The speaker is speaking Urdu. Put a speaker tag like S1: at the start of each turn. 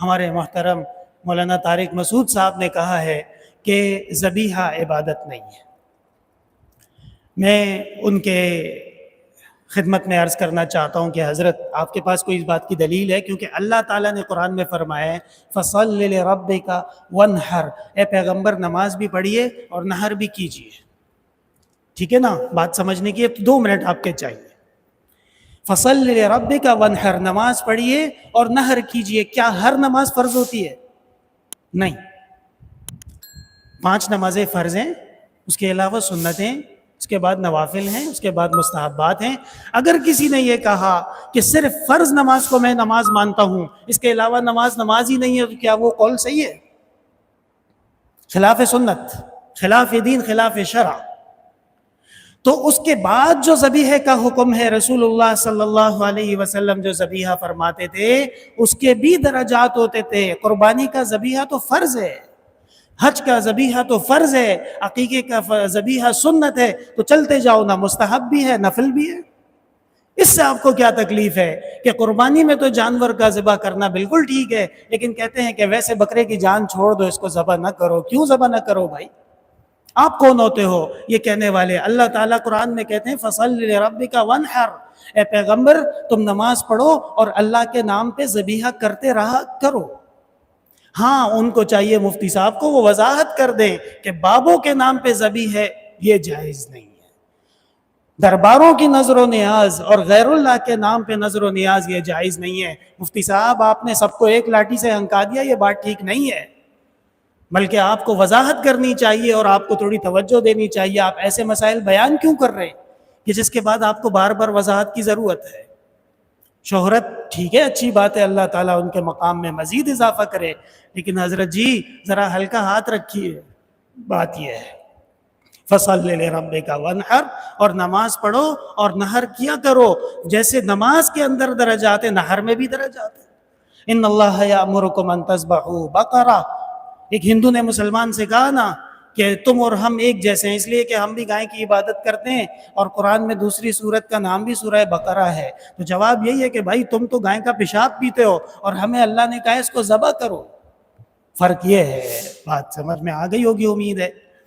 S1: ہمارے محترم مولانا طارق مسعود صاحب نے کہا ہے کہ ذبیحہ عبادت نہیں ہے۔ میں ان کے خدمت میں عرض کرنا چاہتا ہوں کہ حضرت آپ کے پاس کوئی اس بات کی دلیل ہے؟ کیونکہ اللہ تعالیٰ نے قرآن میں فرمایا ہے فَصَلِّ لِرَبِّكَ وَانْحَرْ، اے پیغمبر نماز بھی پڑھیے اور نحر بھی کیجیے۔ ٹھیک ہے نا؟ بات سمجھنے کی 2 منٹ آپ کے چاہیے۔ فَصَلِّ لِرَبِّكَ وَانْحَرْ، نماز پڑھیے اور نحر کیجیے۔ کیا ہر نماز فرض ہوتی ہے؟ نہیں، 5 نمازیں فرض ہیں، اس کے علاوہ سنتیں، اس کے بعد نوافل ہیں، اس کے بعد مستحبات ہیں۔ اگر کسی نے یہ کہا کہ صرف فرض نماز کو میں نماز مانتا ہوں، اس کے علاوہ نماز ہی نہیں ہے، تو کیا وہ قول صحیح ہے؟ خلاف سنت، خلاف دین، خلاف شرع۔ تو اس کے بعد جو ذبیحہ کا حکم ہے، رسول اللہ صلی اللہ علیہ وسلم جو ذبیحہ فرماتے تھے اس کے بھی درجات ہوتے تھے۔ قربانی کا ذبیحہ تو فرض ہے، حج کا ذبیحہ تو فرض ہے، عقیقے کا ذبیحہ سنت ہے، تو چلتے جاؤ، نہ مستحب بھی ہے نفل بھی ہے۔ اس سے آپ کو کیا تکلیف ہے کہ قربانی میں تو جانور کا ذبح کرنا بالکل ٹھیک ہے، لیکن کہتے ہیں کہ ویسے بکرے کی جان چھوڑ دو، اس کو ذبح نہ کرو۔ کیوں ذبح نہ کرو بھائی؟ آپ کون ہوتے ہو یہ کہنے والے؟ اللہ تعالیٰ قرآن میں کہتے ہیں فَصَلِّ لِرَبِّكَ وَانْحَرْ، اے پیغمبر تم نماز پڑھو اور اللہ کے نام پہ ذبیحہ کرتے رہا کرو۔ ہاں، ان کو چاہیے مفتی صاحب کو وہ وضاحت کر دیں کہ بابوں کے نام پہ ذبیح ہے، یہ جائز نہیں ہے۔ درباروں کی نظر و نیاز اور غیر اللہ کے نام پہ نظر و نیاز یہ جائز نہیں ہے۔ مفتی صاحب آپ نے سب کو ایک لاٹھی سے ہنکا دیا، یہ بات ٹھیک نہیں ہے، بلکہ آپ کو وضاحت کرنی چاہیے اور آپ کو تھوڑی توجہ دینی چاہیے۔ آپ ایسے مسائل بیان کیوں کر رہے ہیں کہ جس کے بعد آپ کو بار بار وضاحت کی ضرورت ہے؟ شہرت ٹھیک ہے، اچھی بات ہے، اللہ تعالیٰ ان کے مقام میں مزید اضافہ کرے، لیکن حضرت جی ذرا ہلکا ہاتھ رکھیے۔ بات یہ ہے فَصَلِّ لِرَبِّكَ وَانْحَرْ، اور نماز پڑھو اور نحر کیا کرو۔ جیسے نماز کے اندر درجات ہیں، نحر میں بھی درجات ہیں۔ ان اللہ یأمرکم ان تذبحوا بقرہ، ایک ہندو نے مسلمان سے کہا نا کہ تم اور ہم ایک جیسے ہیں، اس لیے کہ ہم بھی گائے کی عبادت کرتے ہیں اور قرآن میں دوسری سورت کا نام بھی سورہ بقرہ ہے۔ تو جواب یہی ہے کہ بھائی تم تو گائے کا پیشاب پیتے ہو اور ہمیں اللہ نے کہا اس کو ذبح کرو۔ فرق یہ ہے، بات سمجھ میں آ گئی ہوگی امید ہے۔